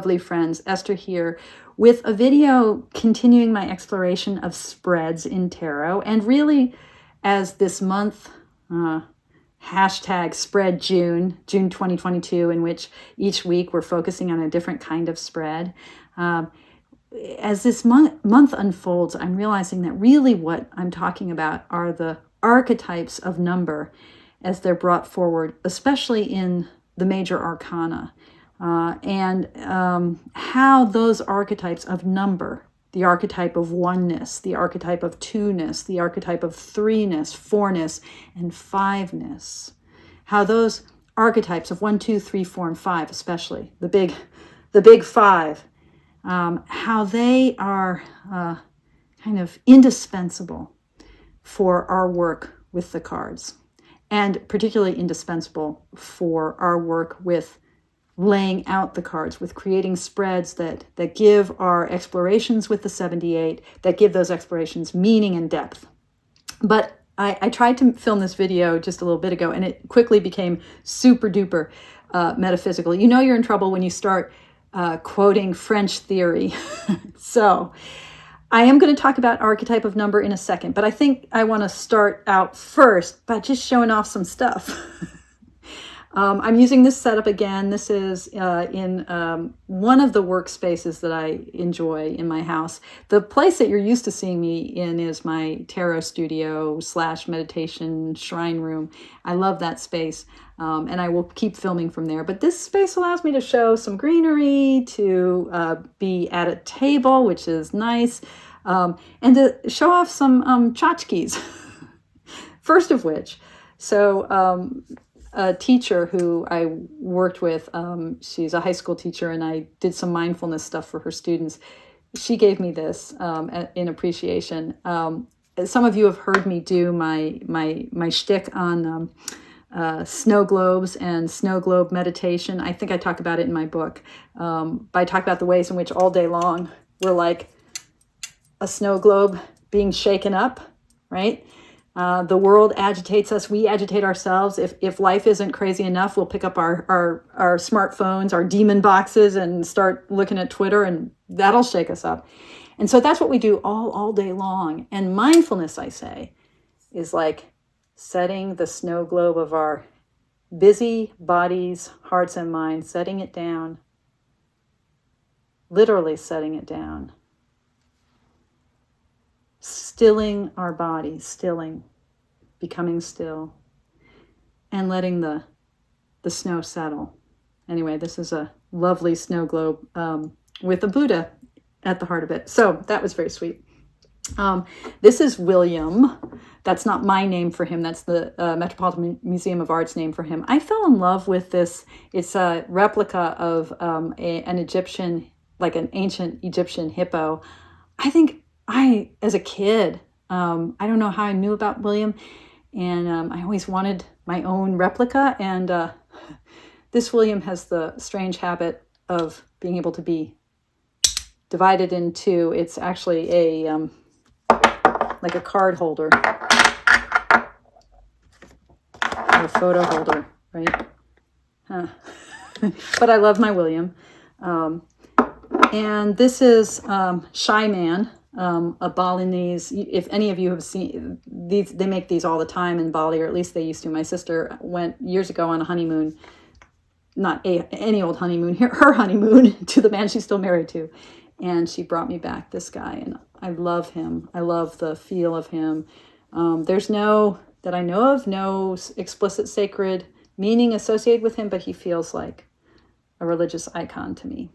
lovely friends, Esther here, with a video continuing my exploration of spreads in tarot. And really, as this month, hashtag spread June 2022, in which each week we're focusing on a different kind of spread. As this month unfolds, I'm realizing that really what I'm talking about are the archetypes of number as they're brought forward, especially in the major arcana, and how those archetypes of number, the archetype of oneness, the archetype of twoness, the archetype of threeness, fourness, and fiveness, how those archetypes of 1, 2, 3, 4, and 5, especially the big five, how they are kind of indispensable for our work with the cards, and particularly indispensable for our work with laying out the cards, with creating spreads that give our explorations with the 78, that give those explorations meaning and depth. But I tried to film this video just a little bit ago, and it quickly became super duper metaphysical. You know you're in trouble when you start quoting French theory. So I am going to talk about archetype of number in a second, but I think I want to start out first by just showing off some stuff. I'm using this setup again. This is in one of the workspaces that I enjoy in my house. The place that you're used to seeing me in is my tarot studio / meditation shrine room. I love that space, and I will keep filming from there. But this space allows me to show some greenery, to be at a table, which is nice, and to show off some tchotchkes. First of which, a teacher who I worked with, she's a high school teacher, and I did some mindfulness stuff for her students. She gave me this in appreciation. Some of you have heard me do my shtick on snow globes and snow globe meditation. I think I talk about it in my book. I talk about the ways in which all day long we're like a snow globe being shaken up, right? The world agitates us. We agitate ourselves. If life isn't crazy enough, we'll pick up our smartphones, our demon boxes, and start looking at Twitter, and that'll shake us up. And so that's what we do all day long. And mindfulness, I say, is like setting the snow globe of our busy bodies, hearts, and minds, setting it down, literally setting it down. Stilling our bodies, becoming still, and letting the snow settle. Anyway, this is a lovely snow globe with a Buddha at the heart of it. So that was very sweet. This is William. That's not my name for him. That's the Metropolitan Museum of Art's name for him. I fell in love with this. It's a replica of an Egyptian, like an ancient Egyptian hippo. As a kid, I don't know how I knew about William, and I always wanted my own replica, and this William has the strange habit of being able to be divided in two. It's actually like a card holder, or a photo holder, right? But I love my William. And this is Shy Man. A Balinese, if any of you have seen these, they make these all the time in Bali, or at least they used to. My sister went years ago on a honeymoon, not any old honeymoon, her honeymoon, to the man she's still married to. And she brought me back this guy, and I love him. I love the feel of him. There's that I know of, no explicit sacred meaning associated with him, but he feels like a religious icon to me.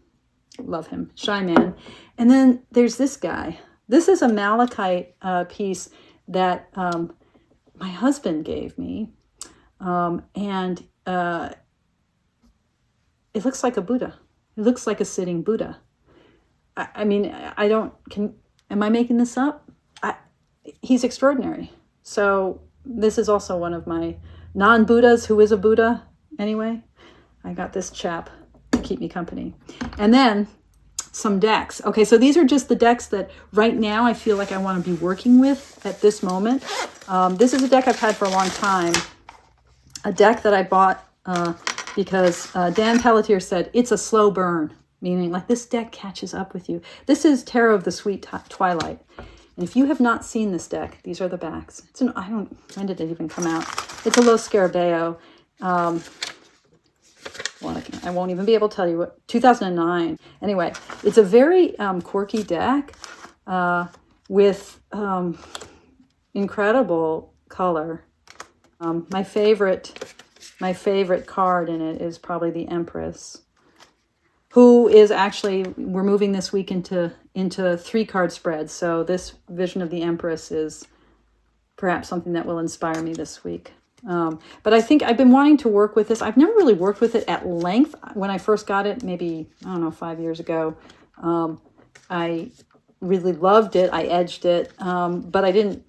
Love him. Shy Man. And then there's this guy. This is a malachite piece that my husband gave me, and it looks like a Buddha. It looks like a sitting Buddha. Am I making this up? He's extraordinary. So this is also one of my non-Buddhas who is a Buddha anyway. I got this chap to keep me company. And then some decks. Okay, so these are just the decks that right now I feel like I want to be working with at this moment. This is a deck I've had for a long time. A deck that I bought because Dan Pelletier said, it's a slow burn. meaning like this deck catches up with you. This is Tarot of the Sweet Twilight. And if you have not seen this deck, these are the backs. It's an, when did it even come out? It's a Lo Scarabeo. Well, I won't even be able to tell you what, 2009. Anyway, it's a very quirky deck with incredible color. My favorite card in it is probably the Empress, who is actually, we're moving this week into 3-card spreads. So this vision of the Empress is perhaps something that will inspire me this week. But I think I've been wanting to work with this. I've never really worked with it at length. When I first got it, maybe, I don't know, 5 years ago, I really loved it. I edged it, but I didn't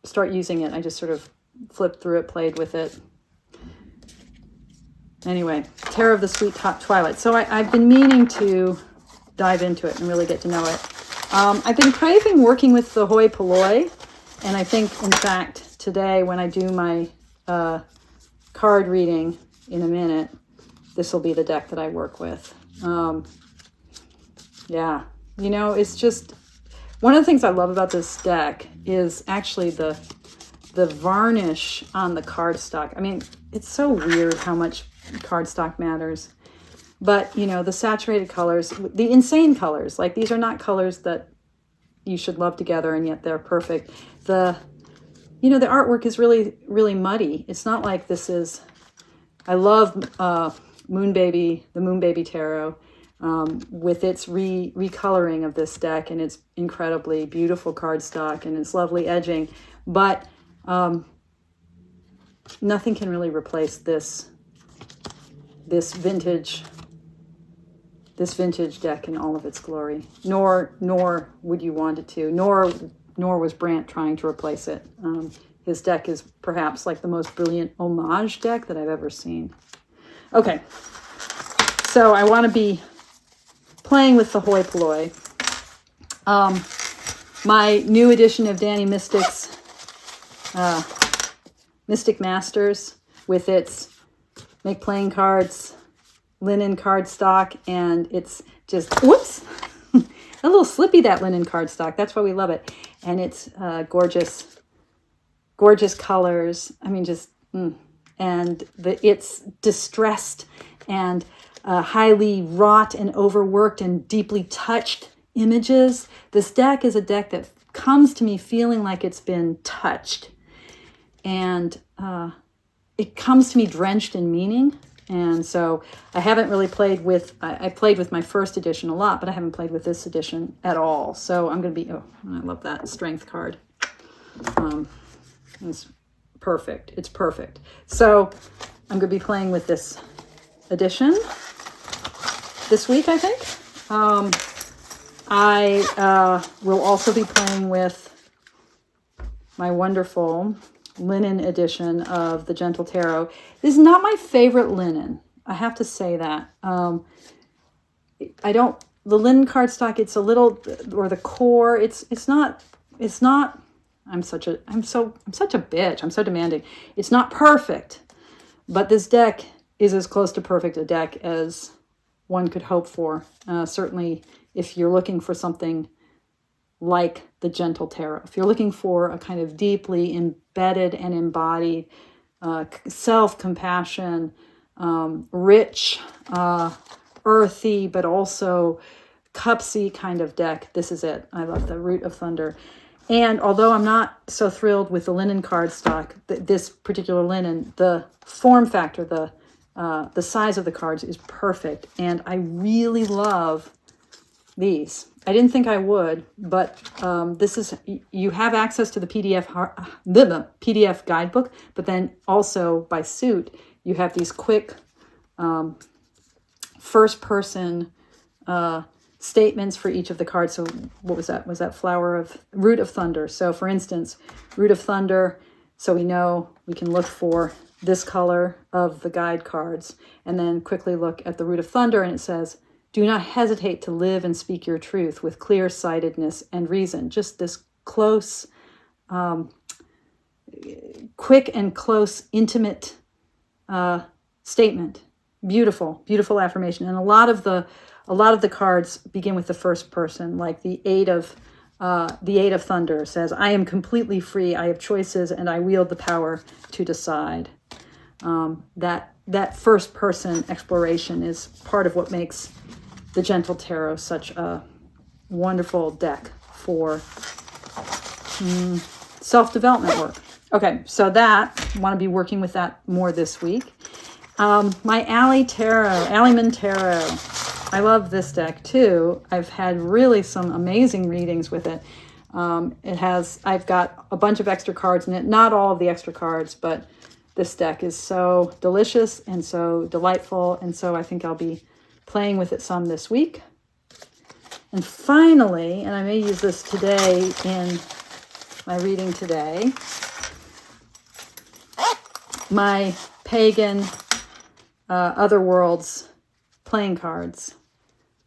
start using it. I just sort of flipped through it, played with it. Anyway, Tarot of the Sweet Twilight. So I've been meaning to dive into it and really get to know it. I've been craving working with the hoi polloi, and I think, in fact, today when I do my card reading in a minute, this will be the deck that I work with. Yeah, you know, it's just, one of the things I love about this deck is actually the varnish on the cardstock. I mean, it's so weird how much cardstock matters. But, you know, the saturated colors, the insane colors, like these are not colors that you should love together, and yet they're perfect. You know, the artwork is really, really muddy. It's not like this is, I love the Moon Baby Tarot with its recoloring of this deck and its incredibly beautiful cardstock and its lovely edging. But nothing can really replace this vintage deck in all of its glory. Nor would you want it to. Nor was Brant trying to replace it. His deck is perhaps like the most brilliant homage deck that I've ever seen. Okay, so I want to be playing with the hoi polloi. My new edition of Danny Mystic's Mystic Masters with its make playing cards, linen cardstock, and it's just, whoops, a little slippy, that linen cardstock. That's why we love it. And it's gorgeous, gorgeous colors. I mean, just, and it's distressed and highly wrought and overworked and deeply touched images. This deck is a deck that comes to me feeling like it's been touched. And it comes to me drenched in meaning. And so I haven't really played with, I played with my first edition a lot, but I haven't played with this edition at all. So I'm going to be, oh, I love that strength card. It's perfect. It's perfect. So I'm going to be playing with this edition this week, I think. I will also be playing with my wonderful linen edition of the Gentle Tarot. This is not my favorite linen. I have to say that. The linen cardstock, it's a little, or the core, it's not, I'm such a bitch. I'm so demanding. It's not perfect, but this deck is as close to perfect a deck as one could hope for. Certainly if you're looking for something like the Gentle Tarot. If you're looking for a kind of deeply embedded and embodied self-compassion, rich, earthy, but also cupsy kind of deck, this is it. I love the Root of Thunder. And although I'm not so thrilled with the linen cardstock, this particular linen, the form factor, the size of the cards is perfect. And I really love these. I didn't think I would, but this is, you have access to the PDF guidebook, but then also by suit, you have these quick first-person statements for each of the cards. So what was that? Was that Root of Thunder? So for instance, Root of Thunder, so we know we can look for this color of the guide cards, and then quickly look at the Root of Thunder, and it says, do not hesitate to live and speak your truth with clear-sightedness and reason. Just this close, quick and close, intimate statement. Beautiful, beautiful affirmation. And a lot of the a lot of the cards begin with the first person, like the Eight of Thunder says, I am completely free, I have choices, and I wield the power to decide. That first person exploration is part of what makes the Gentle Tarot such a wonderful deck for self-development work. Okay, so that, I want to be working with that more this week. My Alleyman Tarot. I love this deck too. I've had really some amazing readings with it. I've got a bunch of extra cards in it. Not all of the extra cards, but this deck is so delicious and so delightful. And so I think I'll be playing with it some this week. And finally, and I may use this today in my reading today, my pagan Other Worlds playing cards.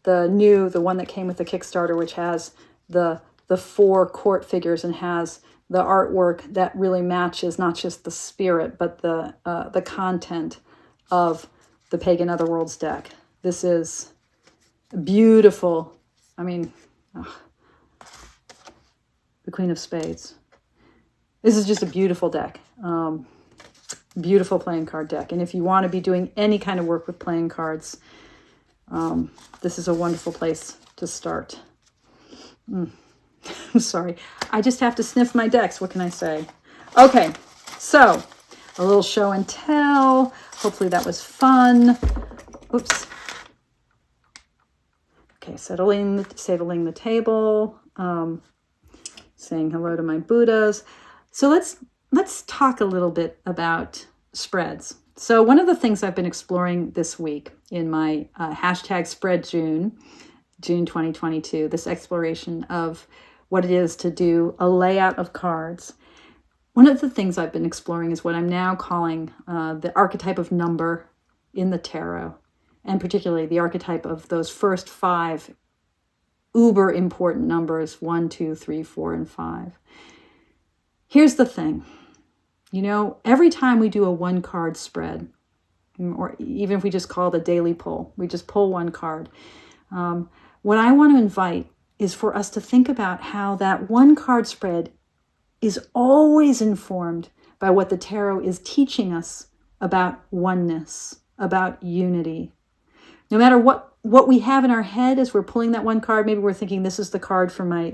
The one that came with the Kickstarter, which has the 4 court figures and has the artwork that really matches not just the spirit, but the content of the Pagan Otherworlds deck. This is beautiful. I mean, the Queen of Spades. This is just a beautiful deck. Beautiful playing card deck. And if you want to be doing any kind of work with playing cards, this is a wonderful place to start. I'm sorry. I just have to sniff my decks. What can I say? Okay, so a little show and tell. Hopefully that was fun. Oops. Okay, settling the table. Saying hello to my Buddhas. So let's talk a little bit about spreads. So one of the things I've been exploring this week in my hashtag spread June 2022, this exploration of what it is to do a layout of cards. One of the things I've been exploring is what I'm now calling the archetype of number in the tarot, and particularly the archetype of those first 5 uber important numbers, 1, 2, 3, 4, and 5. Here's the thing. You know, every time we do a 1-card spread, or even if we just call it a daily pull, we just pull 1 card. What I want to invite is for us to think about how that 1-card spread is always informed by what the tarot is teaching us about oneness, about unity. No matter what we have in our head as we're pulling that 1 card, maybe we're thinking this is the card for my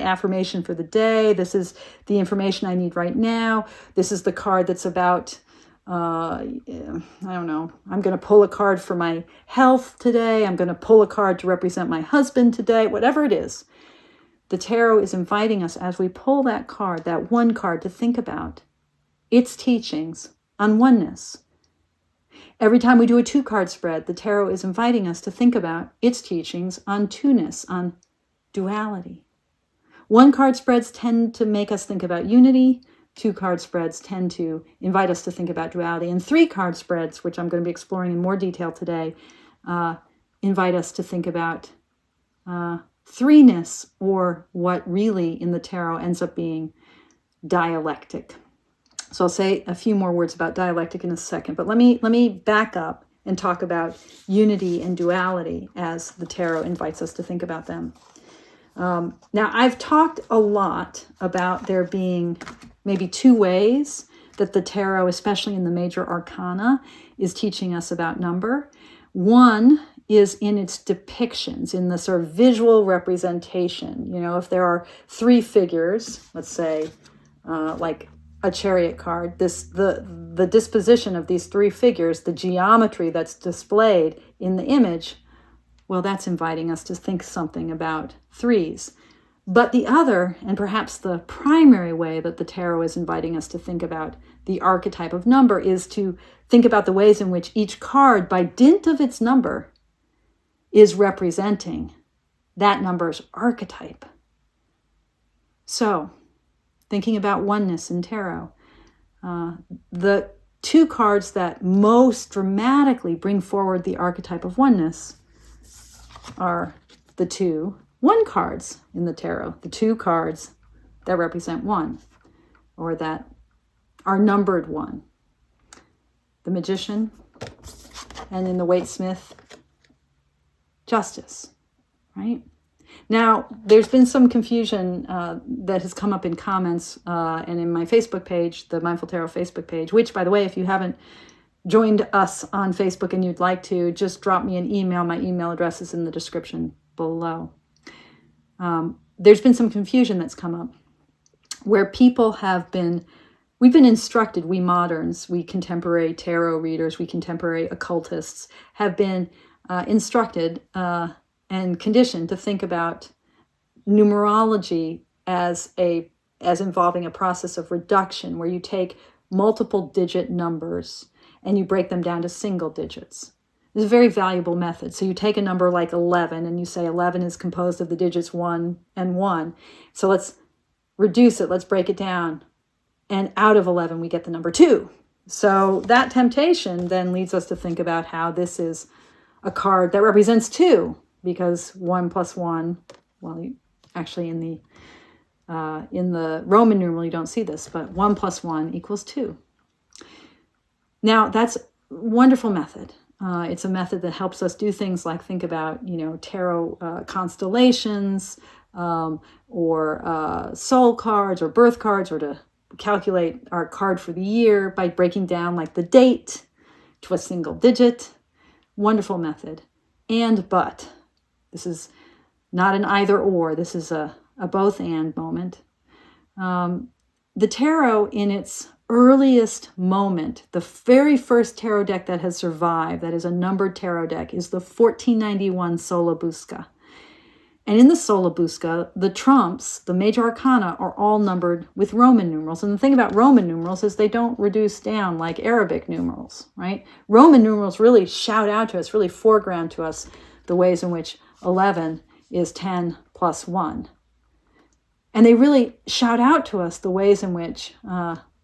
affirmation for the day. This is the information I need right now. This is the card that's about, I don't know, I'm going to pull a card for my health today. I'm going to pull a card to represent my husband today, whatever it is. The tarot is inviting us as we pull that card, that 1 card, to think about its teachings on oneness. Every time we do a 2-card spread, the tarot is inviting us to think about its teachings on Twoness, on duality. 1-card spreads tend to make us think about unity. 2-card spreads tend to invite us to think about duality. And 3-card spreads, which I'm going to be exploring in more detail today, invite us to think about Threeness, or what really in the tarot ends up being dialectic. So I'll say a few more words about dialectic in a second, but let me back up and talk about unity and duality as the tarot invites us to think about them. Now, I've talked a lot about there being maybe 2 ways that the tarot, especially in the major arcana, is teaching us about number. One is in its depictions, in the sort of visual representation. You know, if there are 3 figures, let's say, like a chariot card, the disposition of these 3 figures, the geometry that's displayed in the image, well, that's inviting us to think something about 3s. But the other, and perhaps the primary way that the tarot is inviting us to think about the archetype of number, is to think about the ways in which each card, by dint of its number, is representing that number's archetype. So, thinking about oneness in tarot, the 2 cards that most dramatically bring forward the archetype of oneness are the 2 1 cards in the tarot, the 2 cards that represent 1, or that are numbered 1. The Magician, and in the Waite-Smith justice, right? Now, there's been some confusion that has come up in comments and in my Facebook page, the Mindful Tarot Facebook page, which, by the way, if you haven't joined us on Facebook and you'd like to, just drop me an email. My email address is in the description below. There's been some confusion that's come up where people we've been instructed, we moderns, we contemporary tarot readers, we contemporary occultists have been instructed and conditioned to think about numerology as involving a process of reduction, where you take multiple digit numbers and you break them down to single digits. It's a very valuable method. So you take a number like 11 and you say 11 is composed of the digits 1 and 1. So let's reduce it, let's break it down. And out of 11, we get the number 2. So that temptation then leads us to think about how this is a card that represents 2, because 1 plus 1, well, actually in the Roman numeral, you don't see this, but 1 plus 1 equals 2. Now, that's a wonderful method. It's a method that helps us do things like think about, tarot constellations, or soul cards or birth cards, or to calculate our card for the year by breaking down like the date to a single digit. Wonderful method. But this is not an either or. This is a both and moment. The tarot in its earliest moment, the very first tarot deck that has survived, that is a numbered tarot deck, is the 1491 Solabusca. And in the Solabusca, the trumps, the major arcana, are all numbered with Roman numerals. And the thing about Roman numerals is they don't reduce down like Arabic numerals, right? Roman numerals really shout out to us, really foreground to us the ways in which 11 is 10 plus 1. And they really shout out to us the ways in which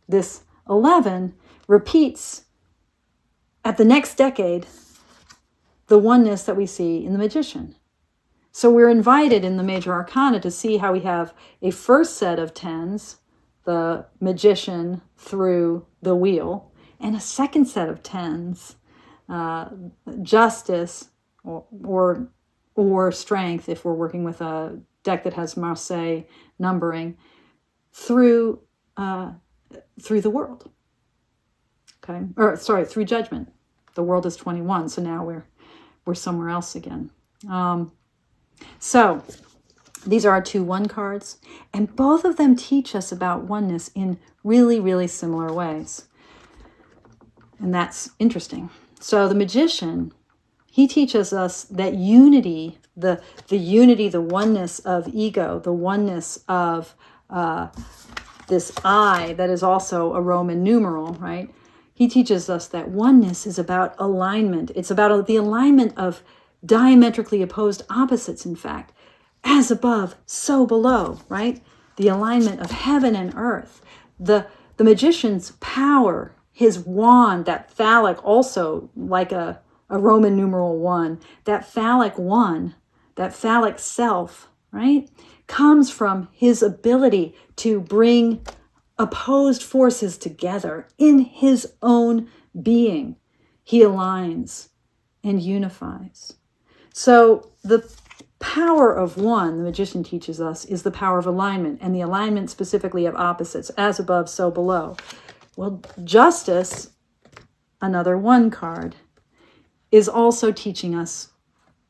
this 11 repeats at the next decade the oneness that we see in the Magician. So we're invited in the major arcana to see how we have a first set of 10s, the Magician through the wheel, and a second set of 10s, justice or strength, if we're working with a deck that has Marseille numbering, through the world. Okay, through judgment. The world is 21, so now we're somewhere else again. So these are our 2-1 cards, and both of them teach us about oneness in really, really similar ways. And that's interesting. So the Magician, he teaches us that unity, the unity, the oneness of ego, the oneness of this I that is also a Roman numeral, right? He teaches us that oneness is about alignment. It's about the alignment of diametrically opposed opposites, in fact. As above, so below, right? The alignment of heaven and earth. The Magician's power, his wand, that phallic, also like a Roman numeral 1, that phallic 1, that phallic self, right, comes from his ability to bring opposed forces together in his own being. He aligns and unifies. So the power of 1, the Magician teaches us, is the power of alignment, and the alignment specifically of opposites, as above, so below. Well, Justice, another 1 card, is also teaching us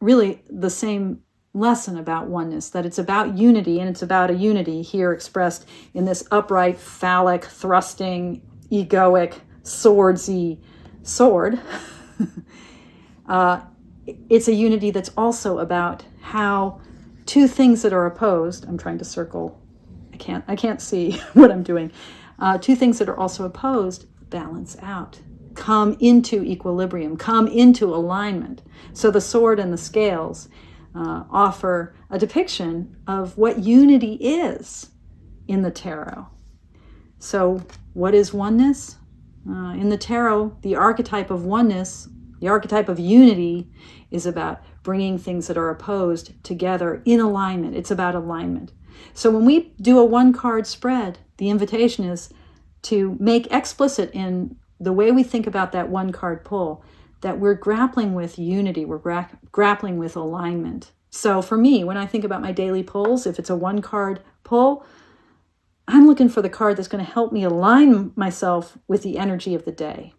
really the same lesson about oneness, that it's about unity, and it's about a unity here expressed in this upright, phallic, thrusting, egoic, swordsy sword. It's a unity that's also about how 2 things that are opposed, I'm trying to circle, I can't see what I'm doing. 2 things that are also opposed balance out, come into equilibrium, come into alignment. So the sword and the scales offer a depiction of what unity is in the tarot. So what is oneness? In the tarot, the archetype of oneness, the archetype of unity, is about bringing things that are opposed together in alignment. It's about alignment. So when we do a 1-card spread, the invitation is to make explicit in the way we think about that 1-card pull that we're grappling with unity, we're grappling with alignment. So for me, when I think about my daily pulls, if it's a 1-card pull, I'm looking for the card that's going to help me align myself with the energy of the day.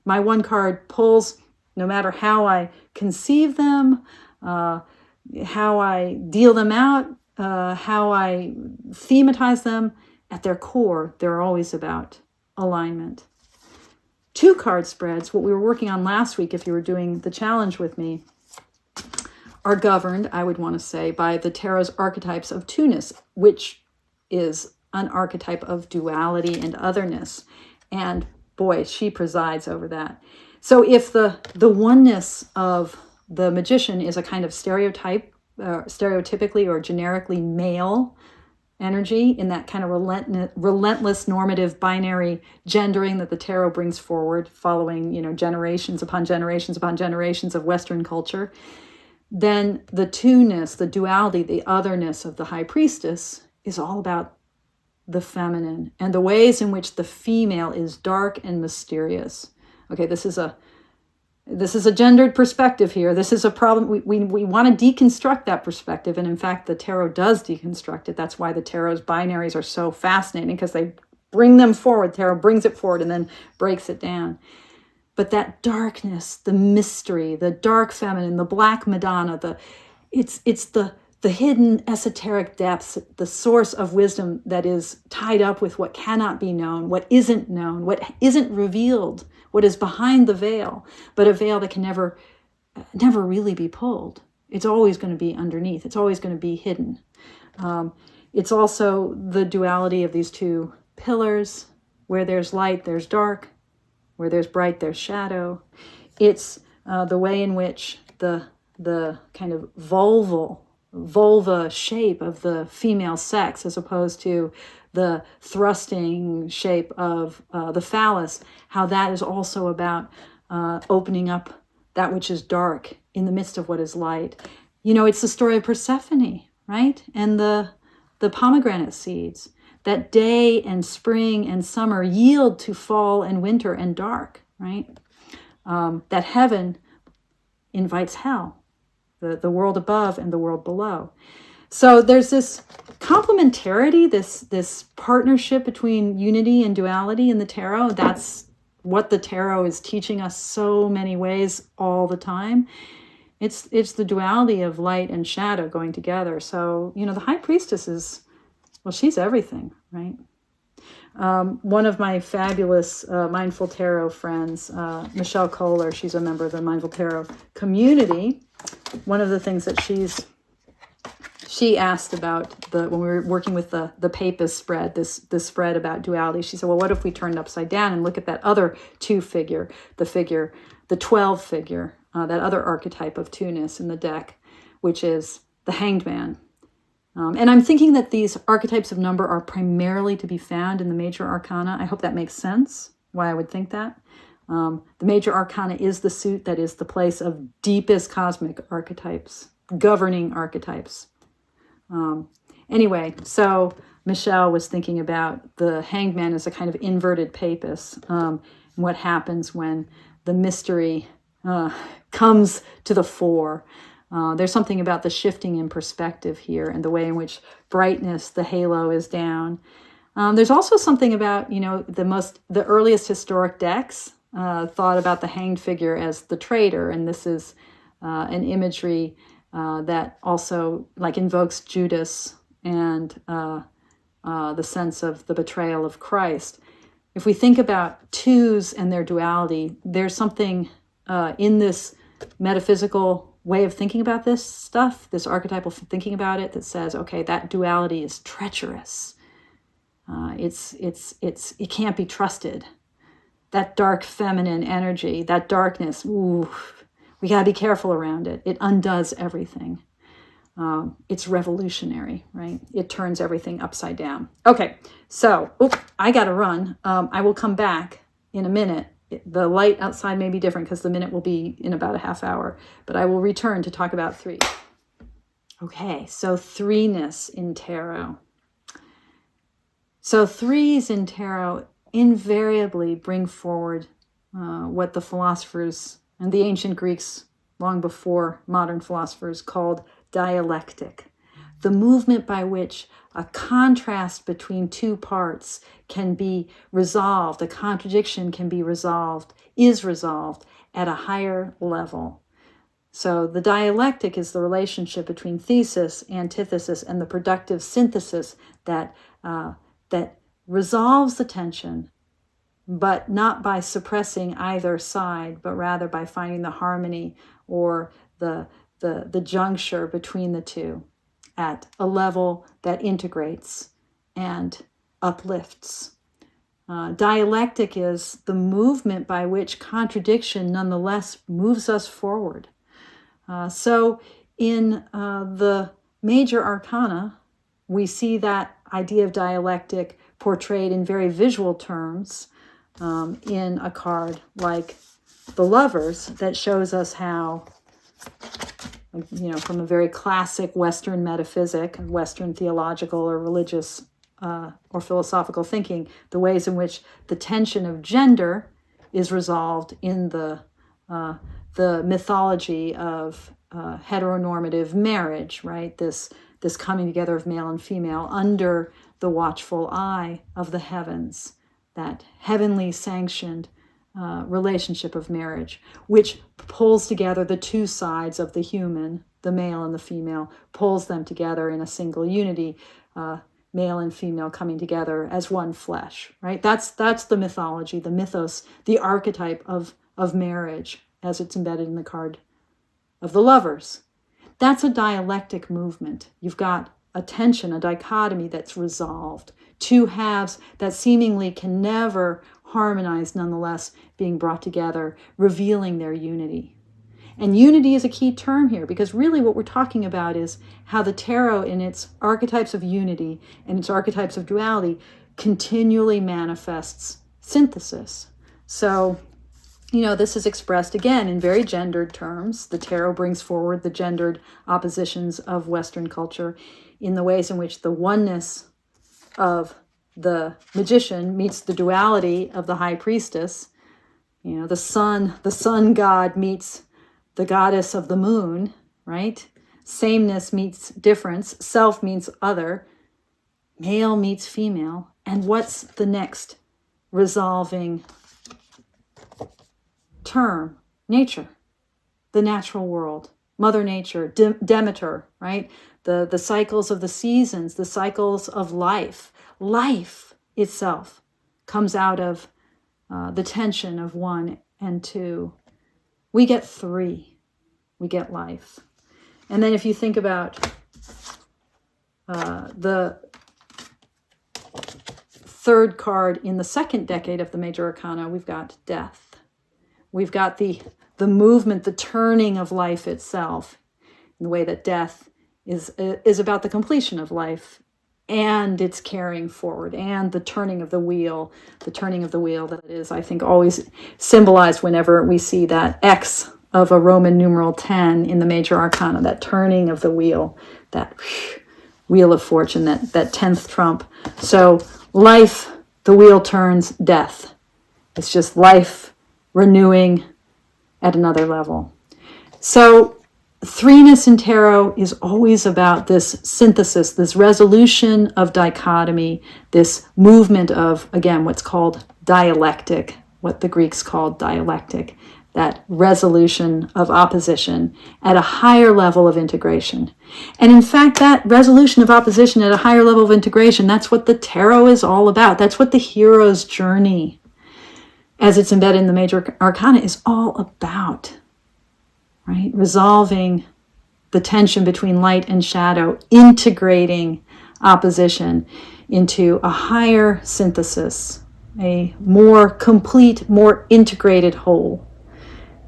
My 1-card pulls, no matter how I conceive them, how I deal them out, how I thematize them, at their core, they're always about alignment. 2-card spreads, what we were working on last week, if you were doing the challenge with me, are governed, I would want to say, by the Tarot's archetypes of Twoness, which is an archetype of duality and otherness. And boy, she presides over that. So if the oneness of the magician is a kind of stereotypically or generically male energy, in that kind of relentless normative binary gendering that the tarot brings forward following, generations upon generations upon generations of Western culture, then the Twoness, the duality, the otherness of the High Priestess is all about the feminine and the ways in which the female is dark and mysterious. Okay, this is a gendered perspective here. This is a problem. We want to deconstruct that perspective. And in fact, the tarot does deconstruct it. That's why the tarot's binaries are so fascinating, because they bring them forward. Tarot brings it forward and then breaks it down. But that darkness, the mystery, the dark feminine, the black Madonna, it's the hidden esoteric depths, the source of wisdom that is tied up with what cannot be known, what isn't known, what isn't revealed, what is behind the veil, but a veil that can never really be pulled. It's always going to be underneath. It's always going to be hidden. It's also the duality of these 2 pillars. Where there's light, there's dark. Where there's bright, there's shadow. It's the way in which the kind of vulva shape of the female sex, as opposed to the thrusting shape of the phallus, how that is also about opening up that which is dark in the midst of what is light. It's the story of Persephone, right? And the pomegranate seeds, that day and spring and summer yield to fall and winter and dark, right? That heaven invites hell, the world above and the world below. So there's this complementarity, this partnership between unity and duality in the tarot. That's what the tarot is teaching us so many ways all the time. It's the duality of light and shadow going together. So, the High Priestess is, well, she's everything, right? One of my fabulous Mindful Tarot friends, Michelle Kohler, she's a member of the Mindful Tarot community. One of the things that she asked about when we were working with the Papist spread, this spread about duality, she said, well, what if we turned upside down and look at that other 2 figure, the 12 figure, that other archetype of Twoness in the deck, which is the Hanged Man. And I'm thinking that these archetypes of number are primarily to be found in the major arcana. I hope that makes sense, why I would think that. The major arcana is the suit that is the place of deepest cosmic archetypes, governing archetypes. Anyway, so Michelle was thinking about the Hanged Man as a kind of inverted Papist, and what happens when the mystery comes to the fore. There's something about the shifting in perspective here and the way in which brightness, the halo, is down. There's also something about, the earliest historic decks thought about the hanged figure as the traitor, and this is an imagery that also invokes Judas and the sense of the betrayal of Christ. If we think about 2s and their duality, there's something in this metaphysical way of thinking about this stuff, this archetypal thinking about it, that says, okay, that duality is treacherous. It can't be trusted. That dark feminine energy, that darkness, ooh, we gotta be careful around it. It undoes everything. It's revolutionary, right? It turns everything upside down. Okay, so I gotta run. I will come back in a minute. The light outside may be different because the minute will be in about a half hour, but I will return to talk about 3. Okay, so Threeness in tarot. So 3s in tarot invariably bring forward what the philosophers and the ancient Greeks, long before modern philosophers, called dialectic. The movement by which a contrast between two parts can be resolved, a contradiction can be resolved, is resolved at a higher level. So the dialectic is the relationship between thesis, antithesis, and the productive synthesis that resolves the tension, but not by suppressing either side, but rather by finding the harmony or the juncture between the two at a level that integrates and uplifts. Dialectic is the movement by which contradiction nonetheless moves us forward. So in the major arcana, we see that idea of dialectic portrayed in very visual terms in a card like the Lovers that shows us how, from a very classic Western metaphysic, Western theological or religious or philosophical thinking, the ways in which the tension of gender is resolved in the mythology of heteronormative marriage, right? This coming together of male and female under the watchful eye of the heavens, that heavenly sanctioned relationship of marriage, which pulls together the two sides of the human, the male and the female, pulls them together in a single unity, male and female coming together as one flesh, right? That's the mythology, the mythos, the archetype of marriage as it's embedded in the card of the Lovers. That's a dialectic movement. You've got a tension, a dichotomy that's resolved, two halves that seemingly can never harmonize, nonetheless being brought together, revealing their unity. And unity is a key term here, because really what we're talking about is how the tarot in its archetypes of unity and its archetypes of duality continually manifests synthesis. So, this is expressed again in very gendered terms. The tarot brings forward the gendered oppositions of Western culture in the ways in which the oneness of the magician meets the duality of the high priestess. The sun god meets the goddess of the moon, right? Sameness meets difference, self meets other, male meets female. And what's the next resolving term? Nature, the natural world, Mother Nature, Demeter, right? The cycles of the seasons, the cycles of life. Life itself comes out of the tension of 1 and 2. We get 3. We get life. And then if you think about the third card in the second decade of the major arcana, we've got death. We've got the movement, the turning of life itself, in the way that death is about the completion of life and its carrying forward, and the turning of the wheel that is, I think, always symbolized whenever we see that X of a Roman numeral 10 in the major arcana, that turning of the wheel, that wheel of fortune, that 10th trump. So life, the wheel turns, death. It's just life renewing at another level. So Threeness in tarot is always about this synthesis, this resolution of dichotomy, this movement of, again, what's called dialectic, what the Greeks called dialectic, that resolution of opposition at a higher level of integration. And in fact, that resolution of opposition at a higher level of integration, that's what the tarot is all about. That's what the hero's journey, as it's embedded in the major arcana, is all about. Right? Resolving the tension between light and shadow, integrating opposition into a higher synthesis, a more complete, more integrated whole.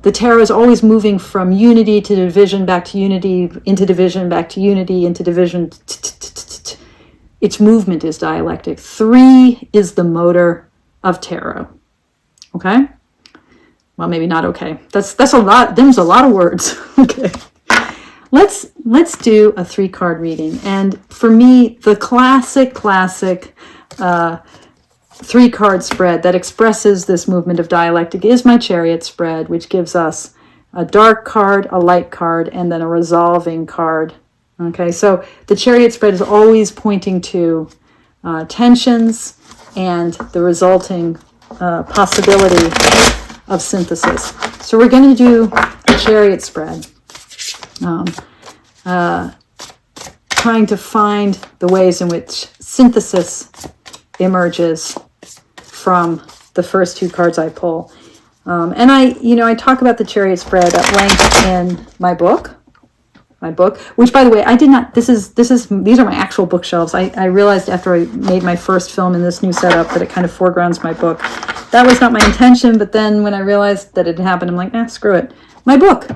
The tarot is always moving from unity to division, back to unity, into division, back to unity, into division. Its movement is dialectic. 3 is the motor of tarot. Okay? Well, maybe not okay. That's a lot. There's a lot of words. Okay. Let's do a 3-card reading. And for me, the classic 3-card spread that expresses this movement of dialectic is my Chariot spread, which gives us a dark card, a light card, and then a resolving card. Okay, so the Chariot spread is always pointing to tensions and the resulting possibility of synthesis. So we're going to do a Chariot spread, trying to find the ways in which synthesis emerges from the first two cards I pull. And I talk about the Chariot spread at length in my book, which, by the way, I did not, these are my actual bookshelves. I realized after I made my first film in this new setup that it kind of foregrounds my book. That was not my intention, but then when I realized that it happened, I'm like, screw it. My book.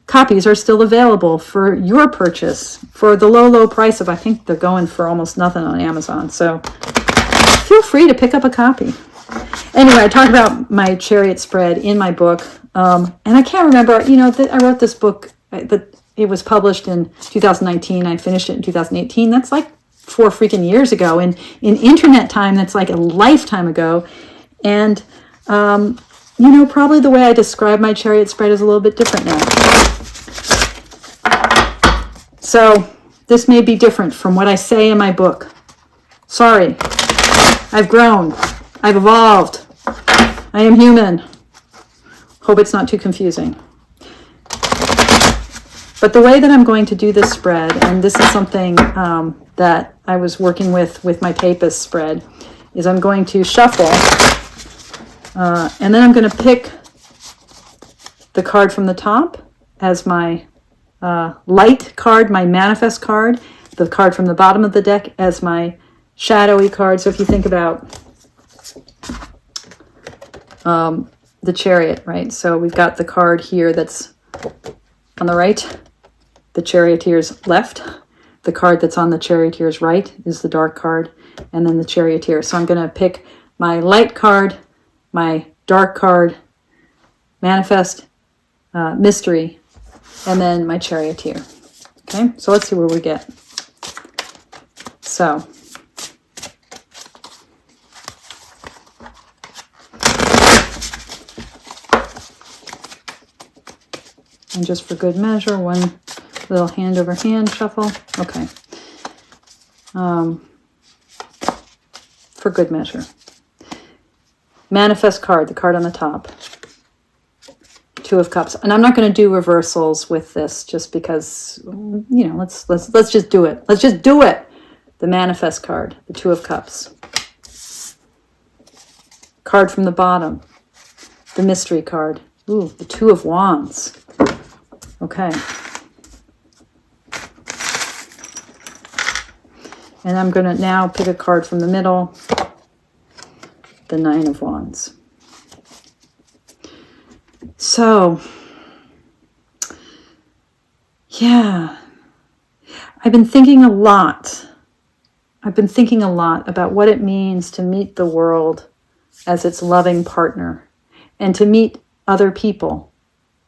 Copies are still available for your purchase for the low, low price of, I think they're going for almost nothing on Amazon. So feel free to pick up a copy. Anyway, I talk about my Chariot spread in my book. And I can't remember, I wrote this book, it was published in 2019. I finished it in 2018. That's like 4 freaking years ago. And in internet time, that's like a lifetime ago. And, probably the way I describe my Chariot spread is a little bit different now. So this may be different from what I say in my book. Sorry. I've grown. I've evolved. I am human. Hope it's not too confusing. But the way that I'm going to do this spread, and this is something that I was working with my Papist spread, is I'm going to shuffle, and then I'm going to pick the card from the top as my light card, my manifest card, the card from the bottom of the deck as my shadowy card. So if you think about the Chariot, right? So we've got the card here that's on the right, the Charioteer's left. The card that's on the Charioteer's right is the dark card, and then the Charioteer. So I'm going to pick my light card, my dark card, manifest, mystery, and then my Charioteer. Okay, so let's see where we get. So and just for good measure, one little hand over hand shuffle. Okay. For good measure. Manifest card, the card on the top. Two of Cups. And I'm not going to do reversals with this just because, let's just do it. Let's just do it. The manifest card, the Two of Cups. Card from the bottom. The mystery card. Ooh, the Two of Wands. Okay. And I'm going to now pick a card from the middle. The Nine of Wands. So, yeah. I've been thinking a lot about what it means to meet the world as its loving partner and to meet other people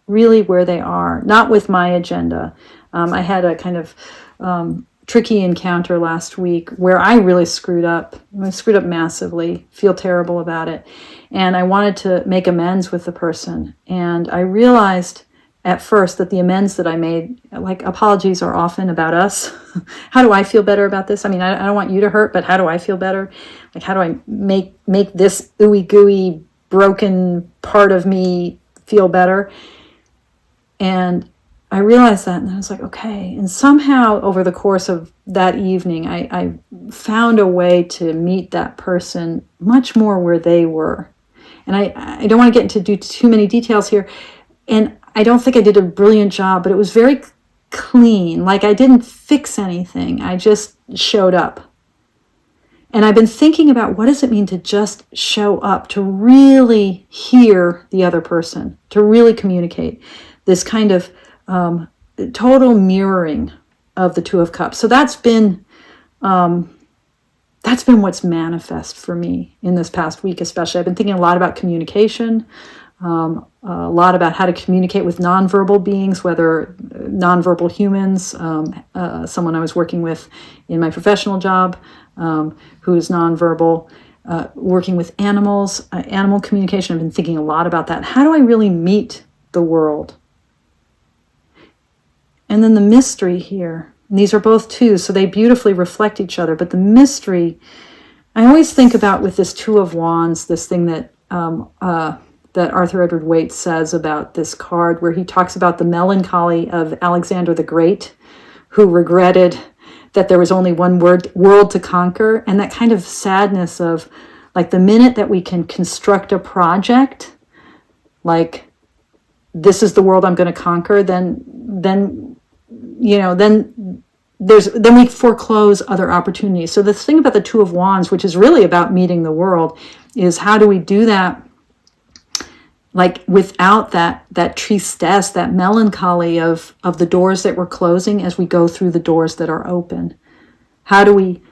really where they are, not with my agenda. I had a kind of tricky encounter last week where I really screwed up. I screwed up massively, feel terrible about it. And I wanted to make amends with the person. And I realized at first that the amends that I made, like apologies are often about us. How do I feel better about this? I mean, I don't want you to hurt, but how do I feel better? Like, how do I make this ooey gooey broken part of me feel better? And I realized that, and I was like, okay. And somehow over the course of that evening, I found a way to meet that person much more where they were. And I don't want to get into too many details here. And I don't think I did a brilliant job, but it was very clean. Like I didn't fix anything. I just showed up. And I've been thinking about what does it mean to just show up, to really hear the other person, to really communicate. This kind of total mirroring of the Two of Cups. So that's been what's manifest for me in this past week, especially. I've been thinking a lot about communication, a lot about how to communicate with nonverbal beings, whether nonverbal humans, someone I was working with in my professional job who is nonverbal, working with animals, animal communication. I've been thinking a lot about that. How do I really meet the world And then the mystery here. And these are both twos, so they beautifully reflect each other. But the mystery, I always think about with this Two of Wands, this thing that that Arthur Edward Waite says about this card, where he talks about the melancholy of Alexander the Great, who regretted that there was only one world to conquer, and that kind of sadness of, like, the minute that we can construct a project, like, this is the world I'm going to conquer, then we foreclose other opportunities. So the thing about the Two of Wands, which is really about meeting the world, is how do we do that, like, without that tristesse, that melancholy of the doors that we're closing as we go through the doors that are open? How do we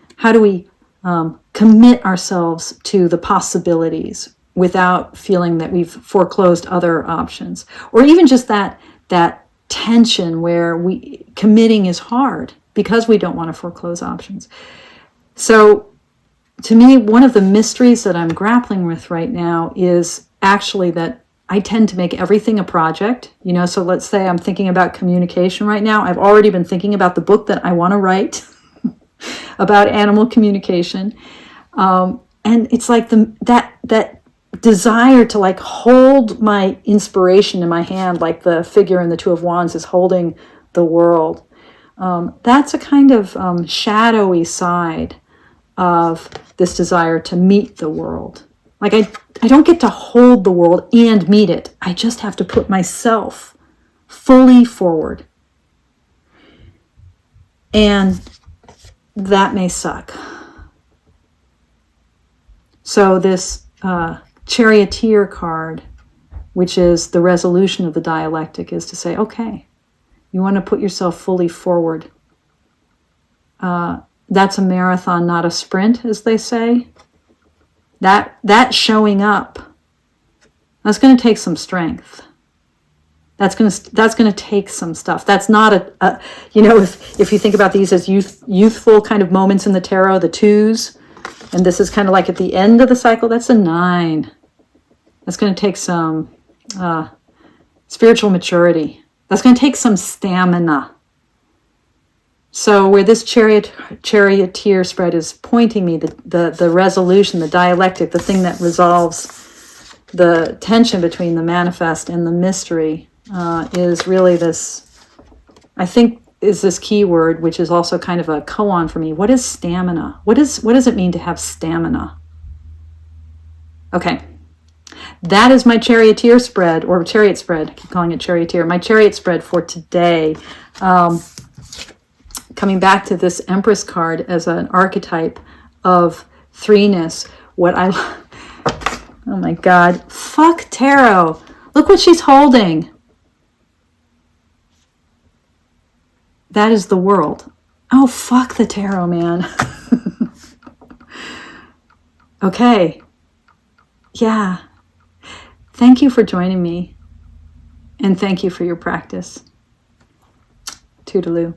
commit ourselves to the possibilities without feeling that we've foreclosed other options? Or even just that tension where committing is hard because we don't want to foreclose options. So to me, one of the mysteries that I'm grappling with right now is actually that I tend to make everything a project. So let's say I'm thinking about communication right now. I've already been thinking about the book that I want to write about animal communication. And it's like that desire to, like, hold my inspiration in my hand, like the figure in the Two of Wands is holding the world. That's a kind of shadowy side of this desire to meet the world. Like, I don't get to hold the world and meet it. I just have to put myself fully forward. And that may suck. So this Charioteer card, which is the resolution of the dialectic, is to say, okay, you want to put yourself fully forward. That's a marathon, not a sprint, as they say. That showing up, that's going to take some strength. That's going to take some stuff. That's not if you think about these as youthful kind of moments in the tarot, the twos, and this is kind of like at the end of the cycle, that's a 9. That's going to take some spiritual maturity. That's going to take some stamina. So where this charioteer spread is pointing me, the resolution, the dialectic, the thing that resolves the tension between the manifest and the mystery, is really this, I think, is this key word, which is also kind of a koan for me. What is stamina? What does it mean to have stamina? Okay. That is my charioteer spread, or chariot spread. I keep calling it charioteer. My chariot spread for today. Coming back to this Empress card as an archetype of threeness. Oh my God. Fuck tarot. Look what she's holding. That is the world. Oh, fuck the tarot, man. Okay. Yeah. Thank you for joining me. And thank you for your practice. Toodaloo.